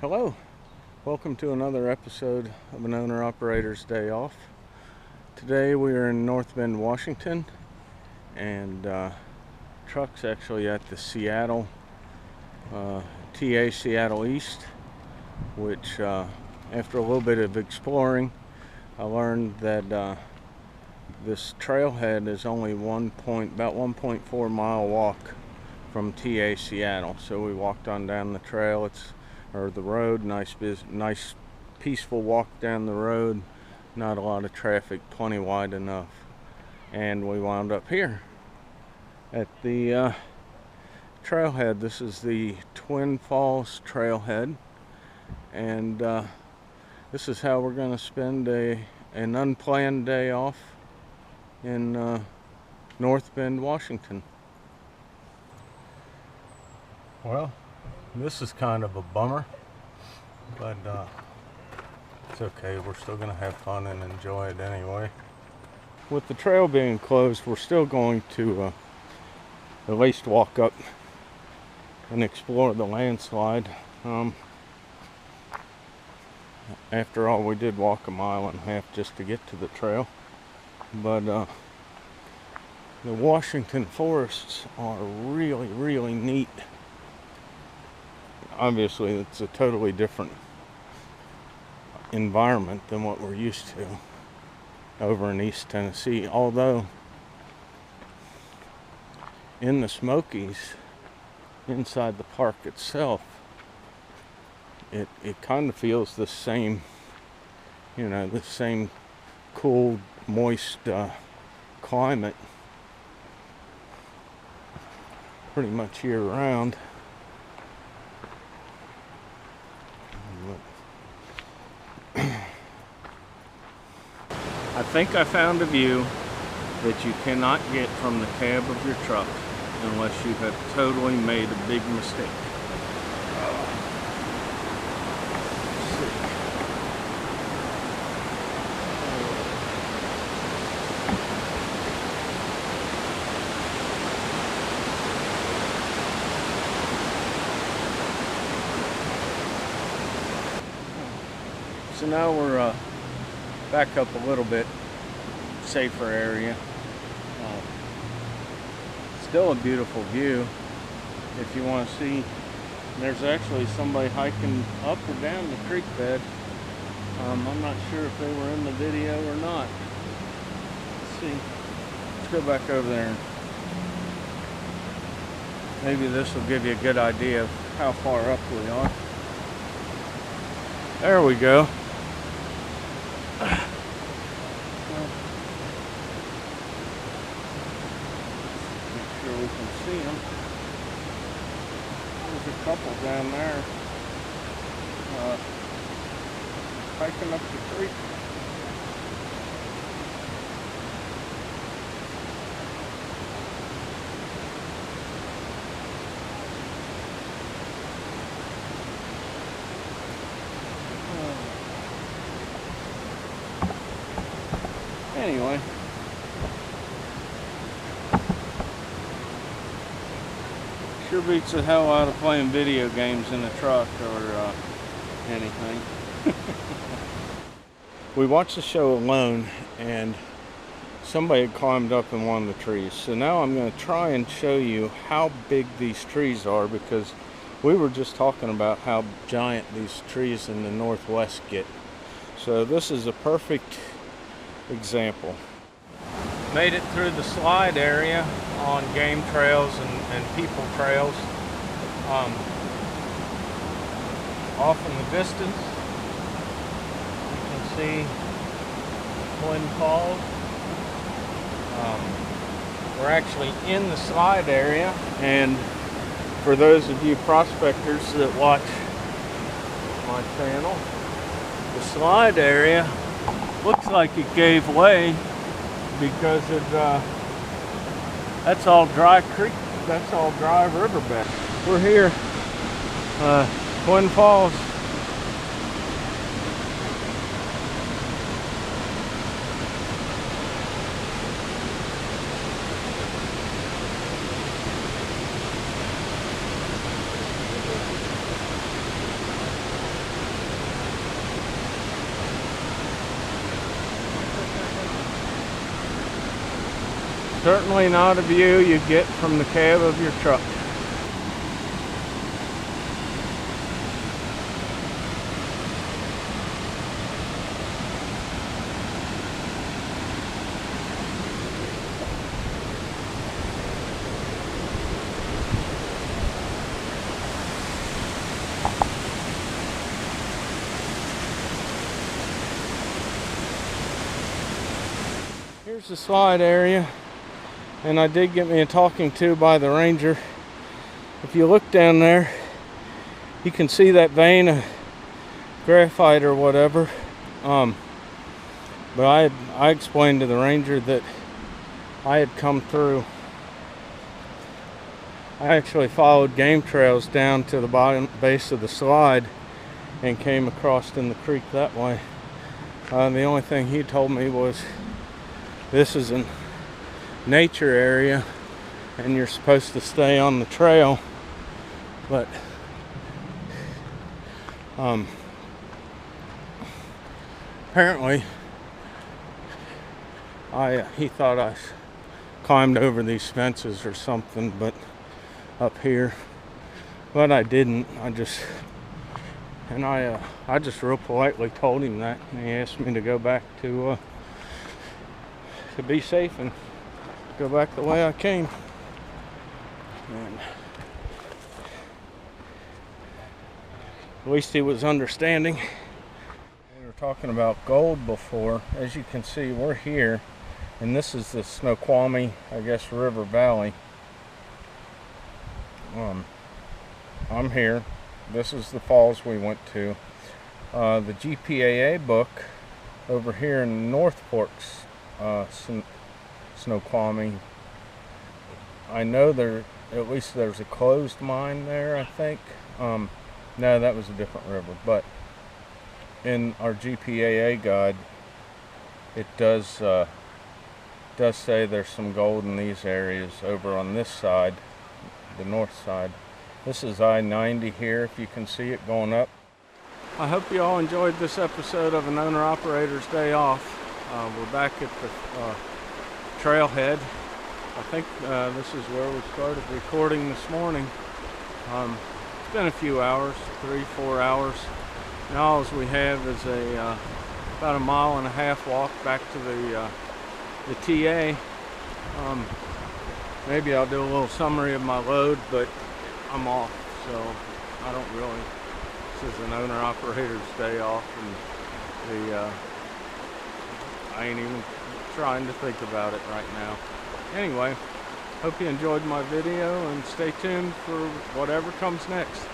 Hello, welcome to another episode of an owner-operator's day off. Today we are in North Bend, Washington, and truck's actually at the Seattle, TA Seattle East, which after a little bit of exploring, I learned that this trailhead is only about 1.4 mile walk from TA Seattle. So we walked on down the trail, the road, nice peaceful walk down the road, not a lot of traffic, plenty wide enough. And we wound up here at the trailhead. This is the Twin Falls trailhead, and this is how we're going to spend an unplanned day off in North Bend, Washington. Well, this is kind of a bummer, but it's okay. We're still going to have fun and enjoy it anyway. With the trail being closed, we're still going to at least walk up and explore the landslide. After all, we did walk 1.5 miles just to get to the trail. But the Washington forests are really, really neat. Obviously, it's a totally different environment than what we're used to over in East Tennessee. Although, in the Smokies, inside the park itself, it kind of feels the same, the same cool, moist climate pretty much year round. I think I found a view that you cannot get from the cab of your truck unless you have totally made a big mistake. So now we're back up a little bit, safer area. Still a beautiful view. If you want to see, there's actually somebody hiking up or down the creek bed. I'm not sure if they were in the video or not. Let's see. Let's go back over there. Maybe this will give you a good idea of how far up we are. There we go. We can see them. There's a couple down there hiking up the creek. Anyway. Sure beats the hell out of playing video games in a truck or anything. We watched the show alone, and somebody had climbed up in one of the trees. So now I'm going to try and show you how big these trees are, because we were just talking about how giant these trees in the Northwest get. So this is a perfect example. Made it through the slide area on game trails and people trails. Off in the distance, you can see Twin Falls. We're actually in the slide area, and for those of you prospectors that watch my channel, the slide area looks like it gave way because that's all dry creek, that's all dry riverbed. We're here, Twin Falls. Certainly not a view you get from the cab of your truck. Here's the slide area, and I did get me a talking to by the ranger. If you look down there, you can see that vein of graphite or whatever. But I explained to the ranger that I had come through. I actually followed game trails down to the bottom base of the slide and came across in the creek that way. The only thing he told me was this is a nature area and you're supposed to stay on the trail, but apparently he thought I climbed over these fences or something, but up here, but I didn't. I just real politely told him that, and he asked me to go back to be safe and go back the way I came. And at least he was understanding. We were talking about gold before. As you can see, we're here, and this is the Snoqualmie, I guess, River Valley. I'm here. This is the falls we went to. The GPAA book over here in North Forks, Snoqualmie. I know at least there's a closed mine there, I think. No, that was a different river, but in our GPAA guide, it does say there's some gold in these areas over on this side, the north side. This is I-90 here, if you can see it going up. I hope you all enjoyed this episode of An Owner-Operator's Day Off. We're back at the trailhead. I think this is where we started recording this morning. It's been a few hours, 3-4 hours. Now all we have is about a 1.5 mile walk back to the TA. Maybe I'll do a little summary of my load, but I'm off, so I don't really. This is an owner-operator's day off, and I ain't even trying to think about it right now. Anyway, hope you enjoyed my video, and stay tuned for whatever comes next.